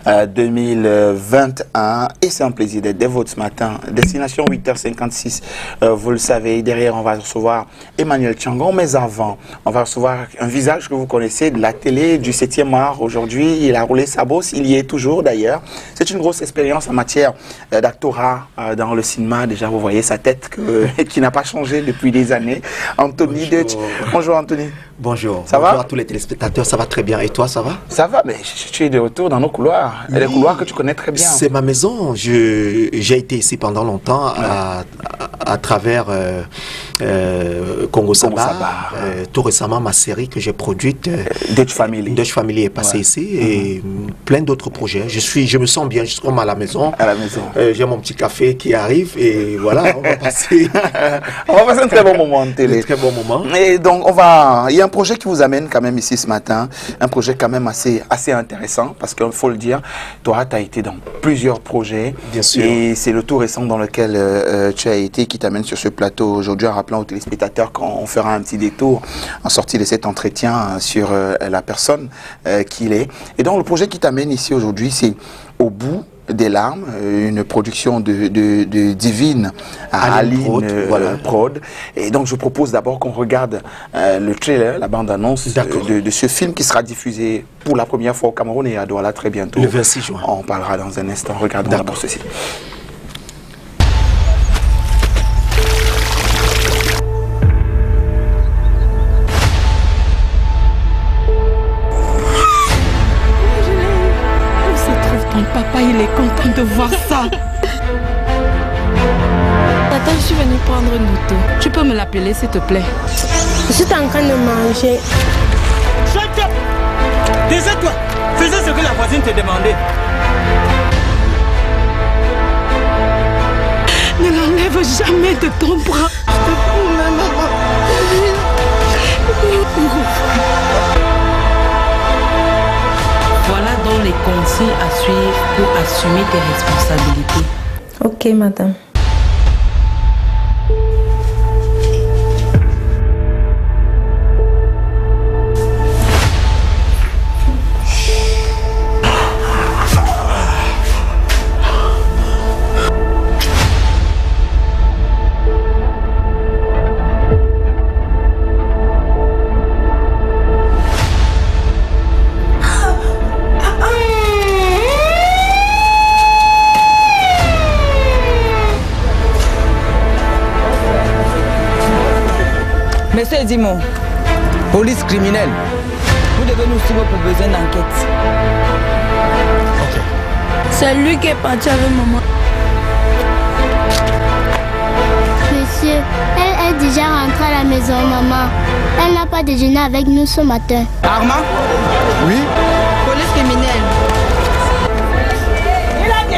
2021. Et c'est un plaisir d'être des vôtres ce matin. Destination 8h56. Vous le savez, derrière, on va recevoir Emmanuel Tchangon. Mais avant, on va recevoir un visage que vous connaissez de la télé, du 7e art. Aujourd'hui, il a roulé sa bosse. Il y est toujours d'ailleurs. C'est une grosse expérience en matière d'actorat dans le cinéma. Déjà, vous voyez sa tête qui n'a pas changé depuis des années. Anthony Deutsch. Bonjour Anthony. Bonjour. Ça Bonjour va à tous les téléspectateurs, ça va très bien. Et toi, ça va? Ça va, mais tu es de retour dans nos couloirs. Et les couloirs que tu connais très bien. C'est ma maison. J'ai été ici pendant longtemps à travers Congo Saba. Tout récemment, ma série que j'ai produite, Deutsch Family. Deutsch Family est passée ici et plein d'autres projets. Je me sens bien, je suis comme à la maison. À la maison. J'ai mon petit café qui arrive et voilà, on va passer. On va passer un très bon moment en télé. Un très bon moment. Et donc, il y a un projet qui vous amène quand même ici ce matin. Un projet quand même assez intéressant parce qu'il faut le dire, toi, tu as été dans plusieurs projets. Bien sûr. Et c'est le tout récent dans lequel tu as été qui t'amène sur ce plateau aujourd'hui en rappelant aux téléspectateurs qu'on fera un petit détour en sortie de cet entretien sur la personne qu'il est. Et donc, le projet qui t'amène ici aujourd'hui, c'est Au bout des larmes, une production de Divine à Aline Prod. Et donc, je propose d'abord qu'on regarde le trailer, la bande-annonce de ce film qui sera diffusé pour la première fois au Cameroun et à Douala très bientôt. Le 26 juin. On parlera dans un instant. Regardons d'abord ceci. Papa, il est content de voir ça. Attends, je suis venue prendre une moto. Tu peux me l'appeler, s'il te plaît? Je suis en train de manger. Shut up! Taisez-toi! Faisais ce que la voisine te demandait. Ne l'enlève jamais de ton bras. Je te promets, maman. Voilà donc les consignes à suivre pour assumer tes responsabilités. Ok, madame. Monsieur Edimon, police criminelle, vous devez nous suivre pour besoin d'enquête. Ok. C'est lui qui est parti avec maman. Monsieur, elle est déjà rentrée à la maison, maman. Elle n'a pas déjeuné avec nous ce matin. Armand? Oui? Police criminelle. Il a dit,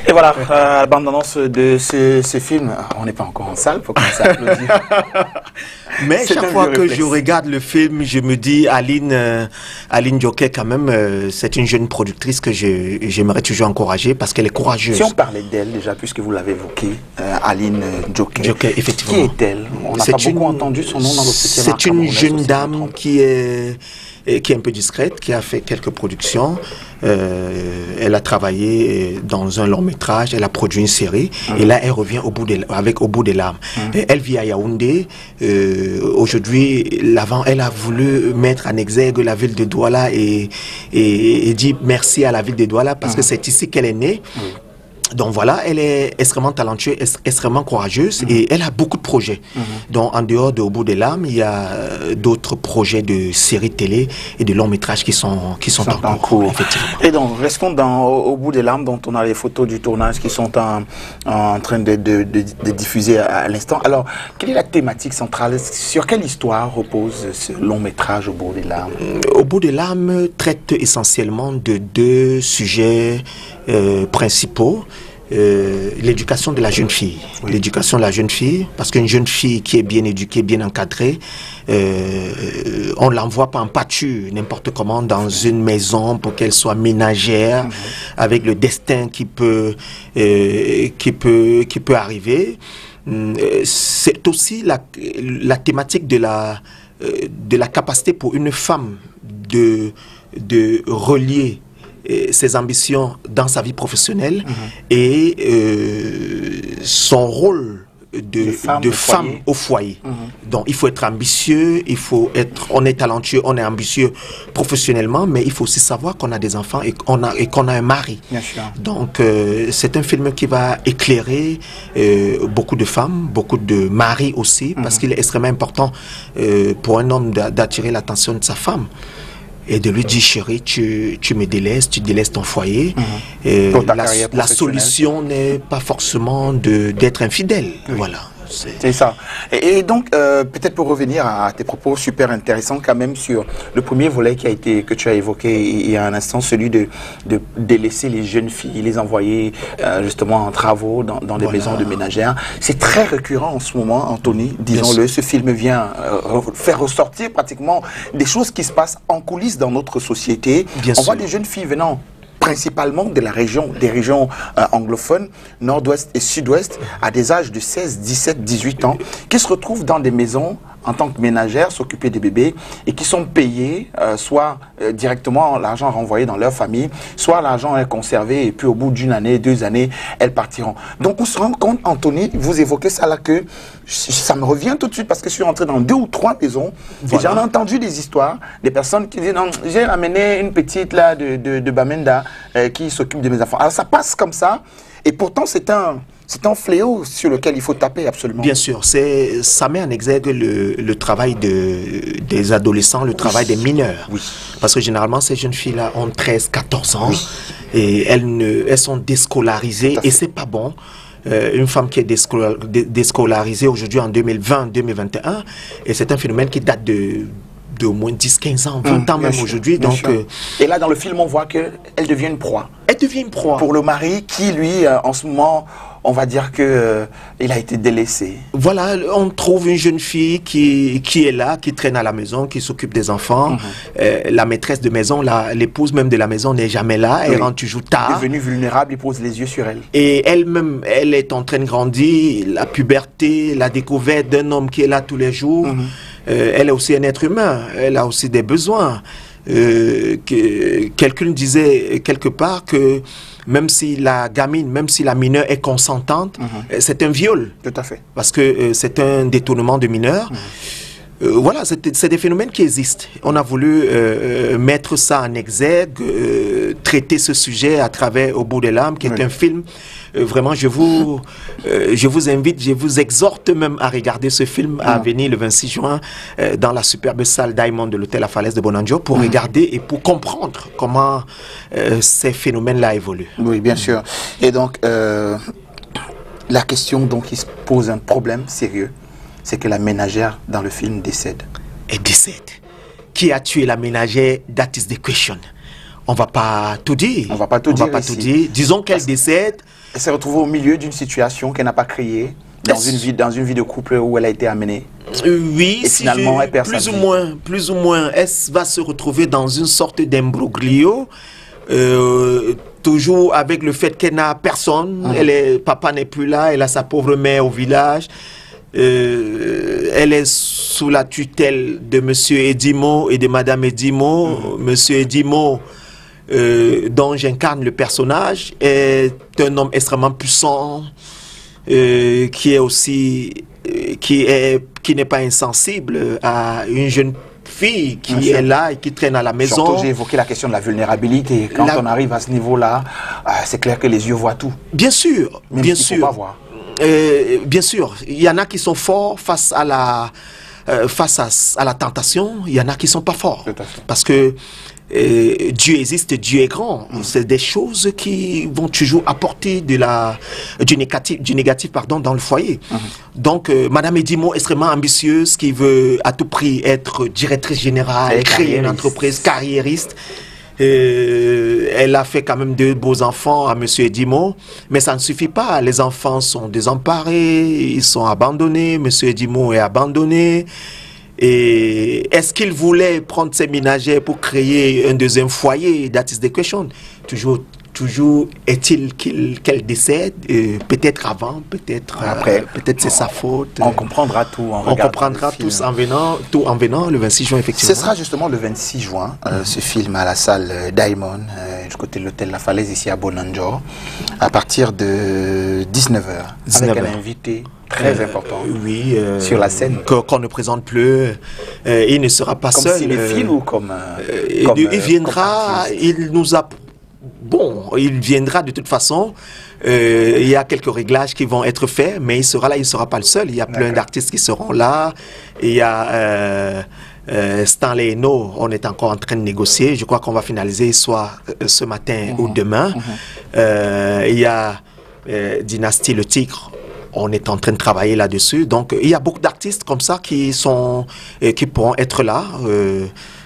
Et voilà, la bande-annonce de ce film. On n'est pas encore en salle, il faut commencer à applaudir. Mais chaque fois que je regarde le film, je me dis, Aline Joker, quand même, c'est une jeune productrice que j'aimerais toujours encourager parce qu'elle est courageuse. Si on parlait d'elle déjà, puisque vous l'avez évoqué, Aline Joker. Joker, effectivement. Qui est-elle? On n'a pas beaucoup entendu son nom dans le 7e art. C'est une jeune dame qui est un peu discrète, qui a fait quelques productions. Elle a travaillé dans un long métrage, elle a produit une série, et là elle revient avec Au bout des larmes. Elle vit à Yaoundé. Aujourd'hui, elle a voulu mettre en exergue la ville de Douala et dire merci à la ville de Douala parce que c'est ici qu'elle est née. Donc voilà, elle est extrêmement talentueuse, extrêmement courageuse et elle a beaucoup de projets. Donc en dehors de Au bout des larmes, il y a d'autres projets de séries télé et de longs métrages qui sont en cours. Effectivement. Et donc restons Au bout des larmes dont on a les photos du tournage qui sont en train de diffuser à l'instant. Alors, quelle est la thématique centrale? Sur quelle histoire repose ce long métrage Au bout des larmes? Au bout des larmes traite essentiellement de deux sujets principaux. l'éducation de la jeune fille. Oui. L'éducation de la jeune fille, parce qu'une jeune fille qui est bien éduquée, bien encadrée, on ne l'envoie pas en pâture n'importe comment dans une maison pour qu'elle soit ménagère, avec le destin qui peut arriver. C'est aussi la thématique de la capacité pour une femme de relier ses ambitions dans sa vie professionnelle et son rôle de femme au foyer. Donc il faut être ambitieux, on est talentueux, on est ambitieux professionnellement, mais il faut aussi savoir qu'on a des enfants et qu'on a un mari. Bien sûr. Donc c'est un film qui va éclairer beaucoup de femmes, beaucoup de maris aussi, parce qu'il est extrêmement important pour un homme d'attirer l'attention de sa femme. Et de lui dire, chérie, tu me délaisses, tu délaisses ton foyer. La solution n'est pas forcément d'être infidèle. Oui. Voilà. C'est ça. Et donc, peut-être pour revenir à tes propos super intéressants quand même sur le premier volet que tu as évoqué il y a un instant, celui de délaisser les jeunes filles, les envoyer justement en travaux dans des maisons de ménagères. C'est très récurrent en ce moment, Anthony, disons-le. Ce film vient faire ressortir pratiquement des choses qui se passent en coulisses dans notre société. On voit des jeunes filles venant principalement des régions anglophones, nord-ouest et sud-ouest, à des âges de 16, 17, 18 ans, qui se retrouvent dans des maisons en tant que ménagères, s'occuper des bébés, et qui sont payées, soit directement l'argent renvoyé dans leur famille, soit l'argent est conservé, et puis au bout d'une année, 2 années, elles partiront. Donc on se rend compte, Anthony, vous évoquez ça là, que ça me revient tout de suite, parce que je suis rentré dans 2 ou 3 maisons, et j'en ai entendu des histoires, des personnes qui disent, non, j'ai ramené une petite là de Bamenda, qui s'occupe de mes enfants. Alors ça passe comme ça, et pourtant c'est un fléau sur lequel il faut taper absolument. Bien sûr, ça met en exergue le travail des adolescents, le travail des mineurs. Oui. Parce que généralement, ces jeunes filles-là ont 13, 14 ans et elles sont déscolarisées et c'est pas bon. Une femme qui est déscolarisée aujourd'hui en 2020, 2021, et c'est un phénomène qui date de au moins 10, 15 ans, 20 ans même aujourd'hui. Et là, dans le film, on voit qu'elle devient une proie. Elle devient une proie. Pour le mari qui, lui, en ce moment, on va dire que il a été délaissé. Voilà, on trouve une jeune fille qui est là, qui traîne à la maison, qui s'occupe des enfants. La maîtresse de maison, l'épouse même de la maison n'est jamais là. Elle rentre toujours tard. Devenue vulnérable, il pose les yeux sur elle. Et elle-même, elle est en train de grandir. La puberté, la découverte d'un homme qui est là tous les jours. Elle est aussi un être humain. Elle a aussi des besoins. Quelqu'un disait quelque part que même si la gamine, même si la mineure est consentante, c'est un viol. Tout à fait. Parce que c'est un détournement de mineur. Voilà, c'est des phénomènes qui existent. On a voulu mettre ça en exergue, traiter ce sujet à travers Au bout des larmes, qui est un film. Vraiment, je vous invite, je vous exhorte même à regarder ce film à venir le 26 juin dans la superbe salle Diamond de l'hôtel La Falaise de Bonanjo pour regarder et pour comprendre comment ces phénomènes-là évoluent. Oui, bien sûr. Et donc, la question donc, qui se pose un problème sérieux, c'est que la ménagère dans le film décède. Elle décède. Qui a tué la ménagère? That is the question. On ne va pas tout dire. On ne va pas tout dire. Disons qu'elle décède. Elle s'est retrouvée au milieu d'une situation qu'elle n'a pas créée, dans une vie de couple où elle a été amenée. Oui, et finalement, elle perd plus ou moins, elle va se retrouver dans une sorte d'imbroglio, toujours avec le fait qu'elle n'a personne. Papa n'est plus là, elle a sa pauvre mère au village. Elle est sous la tutelle de Monsieur Edimo et de Madame Edimo. Monsieur Edimo, dont j'incarne le personnage, est un homme extrêmement puissant, qui n'est pas insensible à une jeune fille qui est là et qui traîne à la maison. Surtout, j'ai évoqué la question de la vulnérabilité. Quand on arrive à ce niveau-là, c'est clair que les yeux voient tout. Bien sûr, même bien sûr. Faut pas voir. Bien sûr, il y en a qui sont forts face à la tentation, il y en a qui ne sont pas forts. Parce que Dieu existe, Dieu est grand. C'est des choses qui vont toujours apporter du négatif dans le foyer. Donc, Madame Edimo, extrêmement ambitieuse, qui veut à tout prix être directrice générale, créer une entreprise carriériste. Elle elle a fait quand même 2 beaux enfants à Monsieur Edimo, mais ça ne suffit pas. Les enfants sont désemparés, ils sont abandonnés, Monsieur Edimo est abandonné. Et est-ce qu'il voulait prendre ses ménagères pour créer un 2e foyer? That is the question. Toujours est-il qu'elle décède, peut-être avant, peut-être après, peut-être c'est sa faute. On comprendra tout en regardant. On comprendra tous en venant le 26 juin, effectivement. Ce sera justement le 26 juin, ce film à la salle Diamond, du côté de l'hôtel La Falaise, ici à Bonanjo, à partir de 19h, avec un invité très important sur la scène. Qu'on ne présente plus. Il ne sera pas seul. Comme cinéphile ou comme il viendra, il nous a... Bon, il viendra de toute façon. Il y a quelques réglages qui vont être faits, mais il sera là, il ne sera pas le seul. Il y a plein d'artistes qui seront là. Il y a Stanley Eno, on est encore en train de négocier. Je crois qu'on va finaliser soit ce matin ou demain. Il y a Dynastie Le Tigre. On est en train de travailler là-dessus. Donc, il y a beaucoup d'artistes comme ça qui pourront être là.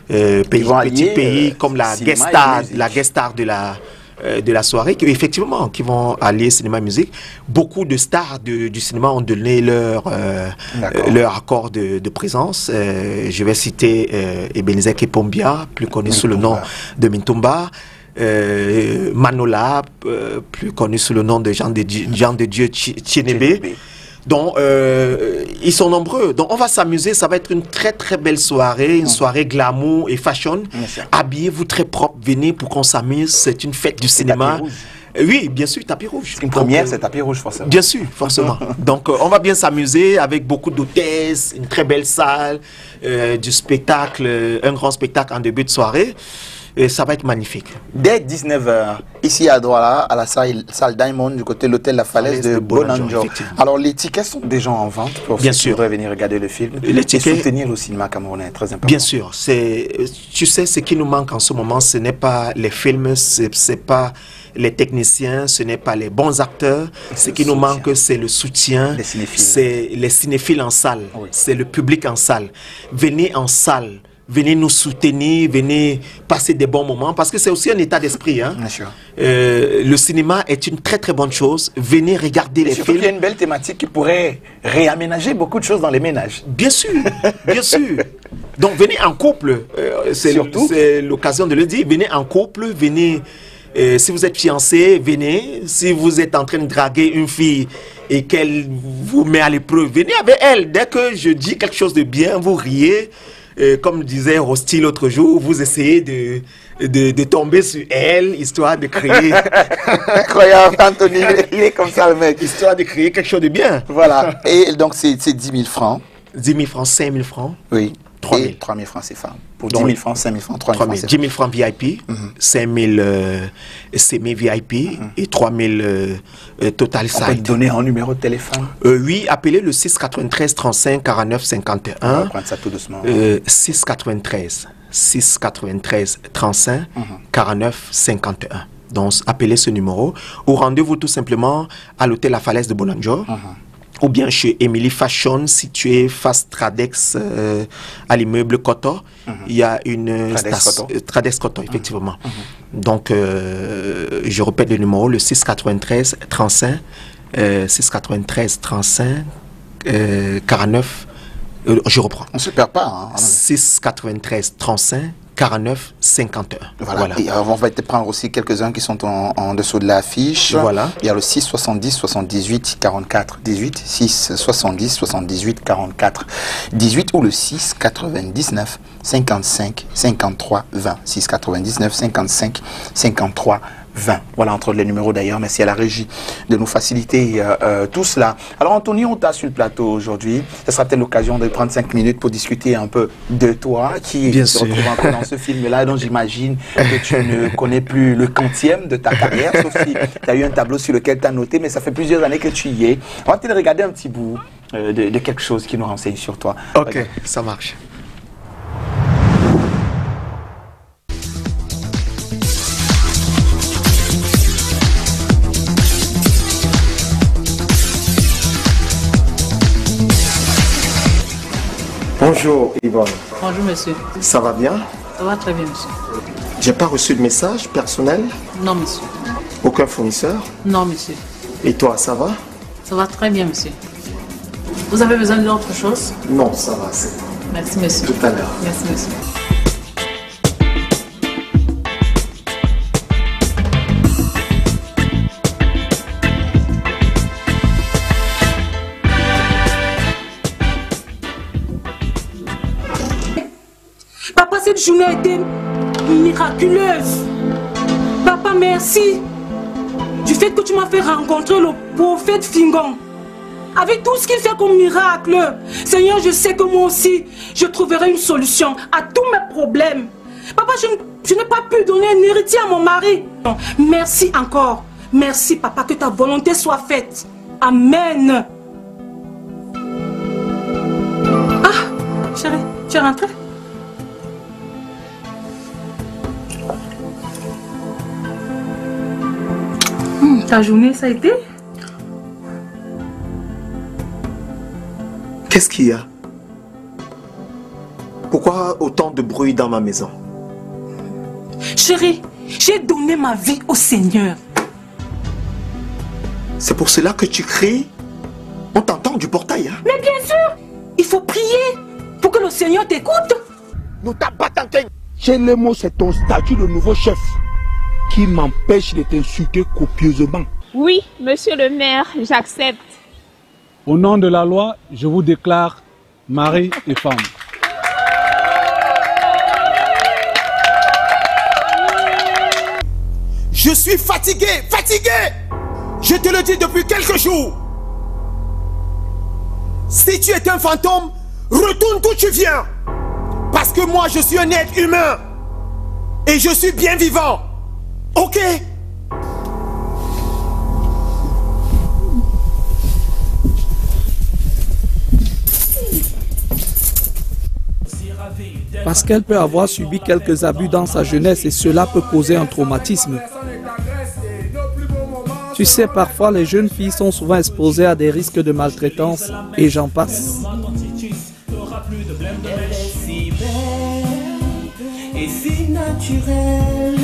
Petit pays comme la guest star de la soirée, effectivement, qui vont allier cinéma et musique. Beaucoup de stars du cinéma ont donné leur accord de présence. Je vais citer Ebenezer Kepombia, plus connu sous le nom de Mintumba. Manola, plus connu sous le nom de Jean de Dieu Tchénébé. Donc, ils sont nombreux. Donc, on va s'amuser. Ça va être une très, très belle soirée. Une soirée glamour et fashion. Habillez-vous très propre. Venez pour qu'on s'amuse. C'est une fête du cinéma. Oui, bien sûr, tapis rouge. Une première, c'est tapis rouge, forcément. Bien sûr, forcément. Donc, on va bien s'amuser avec beaucoup d'hôtesses, une très belle salle, du spectacle, un grand spectacle en début de soirée. Et ça va être magnifique. Dès 19h, ici à Douala, à la salle Diamond, du côté de l'hôtel La Falaise de Bonanjo. Alors, les tickets sont déjà en vente pour ceux qui voudraient venir regarder le film. Les tickets, et soutenir le cinéma camerounais, très important. Bien sûr. Tu sais, ce qui nous manque en ce moment, ce n'est pas les films, c'est pas les techniciens, ce n'est pas les bons acteurs. Ce qui nous manque, c'est le soutien. C'est les cinéphiles en salle. C'est le public en salle. Venez en salle. Venez nous soutenir, venez passer des bons moments, parce que c'est aussi un état d'esprit. Hein. Bien sûr. Le cinéma est une très très bonne chose. Venez regarder les films. Il y a une belle thématique qui pourrait réaménager beaucoup de choses dans les ménages. Bien sûr, bien sûr. Donc venez en couple, c'est l'occasion de le dire. Venez en couple, venez. Si vous êtes fiancé, venez. Si vous êtes en train de draguer une fille et qu'elle vous met à l'épreuve, venez avec elle. Dès que je dis quelque chose de bien, vous riez. Comme disait Rosti l'autre jour, vous essayez de tomber sur elle, histoire de créer... Incroyable, Anthony, il est comme ça le mec. Histoire de créer quelque chose de bien. Voilà, et donc c'est 10 000 francs. 10 000 francs, 5 000 francs. Oui. 3 000. 3 000 francs CFA. Pour 10 000 francs, 5 000 francs, 3 000 francs CFA. 10 000 francs VIP, 5 000 semi-VIP et 3 000 total side. On peut donner un numéro de téléphone? Oui, appelez le 693 35 49 51. On va prendre ça tout doucement. 693 35 49 51. Donc, appelez ce numéro ou rendez-vous tout simplement à l'hôtel La Falaise de Bonanjo. Ou bien chez Emily Fashion, situé face Tradex à l'immeuble Koto. Il y a une Tradex Koto, effectivement. Donc, je répète le numéro, le 693 35 49. Je reprends. On ne se perd pas. Hein. 693 35 49 51. Voilà. Et on va te prendre aussi quelques-uns qui sont en dessous de l'affiche. Voilà. Il y a le 6 70 78 44 18, 6 70 78 44 18 ou le 6 99 55 53 20. 6 99 55 53 20. Voilà, entre les numéros d'ailleurs. Merci à la régie de nous faciliter tout cela. Alors Anthony, on t'a sur le plateau aujourd'hui. Ce sera peut-être l'occasion de prendre 5 minutes pour discuter un peu de toi, qui se retrouve encore dans ce film-là, dont j'imagine que tu ne connais plus le quantième de ta carrière, sauf si tu as eu un tableau sur lequel tu as noté, mais ça fait plusieurs années que tu y es. On va peut-être regarder un petit bout de quelque chose qui nous renseigne sur toi. Ok, regarde. Ça marche. Bonjour Yvonne. Bonjour monsieur. Ça va bien? Ça va très bien monsieur. J'ai pas reçu de message personnel? Non, monsieur. Aucun fournisseur? Non, monsieur. Et toi, ça va? Ça va très bien, monsieur. Vous avez besoin d'autre chose? Non, ça va, c'est bon. Merci, monsieur. Tout à l'heure. Merci, monsieur. Papa, cette journée a été miraculeuse. Papa, merci du fait que tu m'as fait rencontrer le prophète Fingon. Avec tout ce qu'il fait comme miracle, Seigneur, je sais que moi aussi, je trouverai une solution à tous mes problèmes. Papa, je n'ai pas pu donner un héritier à mon mari. Merci encore. Merci, papa, que ta volonté soit faite. Amen. Ah, chérie, tu es rentrée? Ta journée, ça a été? Qu'est-ce qu'il y a? Pourquoi autant de bruit dans ma maison? Chérie, j'ai donné ma vie au Seigneur. C'est pour cela que tu cries? On t'entend du portail, hein? Mais bien sûr, il faut prier pour que le Seigneur t'écoute. Nous t'abattons. Chez les mots, c'est ton statut de nouveau chef qui m'empêche de t'insulter copieusement. Oui, monsieur le maire, j'accepte. Au nom de la loi, je vous déclare mari et femme. Je suis fatigué, fatigué! Je te le dis depuis quelques jours. Si tu es un fantôme, retourne d'où tu viens. Parce que moi, je suis un être humain. Et je suis bien vivant. Ok? Parce qu'elle peut avoir subi quelques abus dans sa jeunesse et cela peut causer un traumatisme. Tu sais, parfois les jeunes filles sont souvent exposées à des risques de maltraitance et j'en passe. Et si naturel,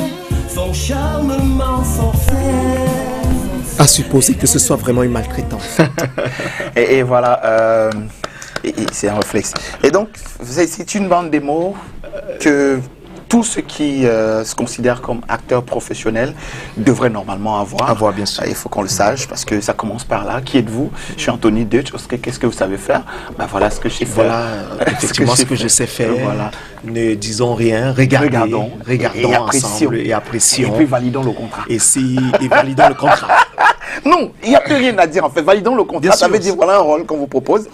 son charmement sans faire. À supposer que ce soit vraiment une maltraitance. et voilà, c'est un réflexe. Et donc, c'est une bande démo que tous ceux qui se considèrent comme acteurs professionnels devraient normalement avoir. Bien sûr. Il faut qu'on le sache parce que ça commence par là. Qui êtes-vous? Je suis Anthony Deutsch. Qu'est-ce que vous savez faire? Ben voilà ce que je sais faire. Voilà effectivement ce que je sais faire. Voilà. Ne disons rien. Regardons et ensemble et apprécions. Et puis validons le contrat. Et validons le contrat. Non, il n'y a plus rien à dire en fait. Validons le contrat. Ça veut dire voilà un rôle qu'on vous propose.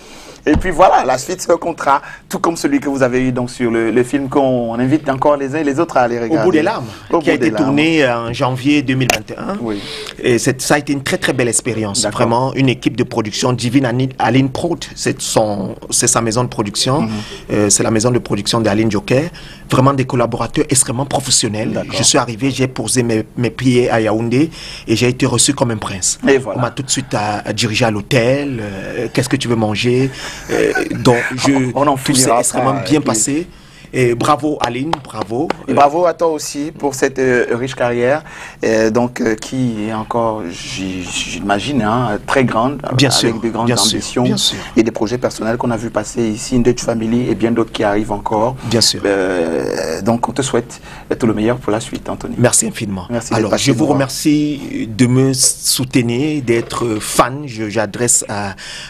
Et puis voilà, la suite c'est un contrat, tout comme celui que vous avez eu donc sur le film qu'on invite encore les uns et les autres à aller regarder. Au bout des larmes, qui a été tourné en janvier 2021. Oui. Et ça a été une très très belle expérience. Vraiment une équipe de production, Divine Aline Prod, c'est sa maison de production. C'est la maison de production d'Aline Joker. Vraiment des collaborateurs extrêmement professionnels. Je suis arrivé, j'ai posé mes pieds à Yaoundé et j'ai été reçu comme un prince. Et voilà. On m'a tout de suite dirigé à l'hôtel. Qu'est-ce que tu veux manger? Donc tout s'est extrêmement bien passé. Et bravo Aline, bravo. Et bravo à toi aussi pour cette riche carrière, qui est encore, j'imagine, très grande, bien avec sûr, de grandes ambitions et des projets personnels qu'on a vu passer ici, une Deutsch Family et bien d'autres qui arrivent encore. Bien sûr. Donc on te souhaite tout le meilleur pour la suite, Anthony. Merci infiniment. Merci. Alors je vous remercie de me soutenir, d'être fan. J'adresse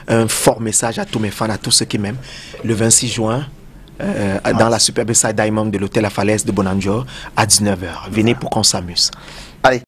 un fort message à tous mes fans, à tous ceux qui m'aiment. Le 26 juin. Dans la superbe salle Diamond de l'hôtel La Falaise de Bonanjo à 19h. Venez pour qu'on s'amuse.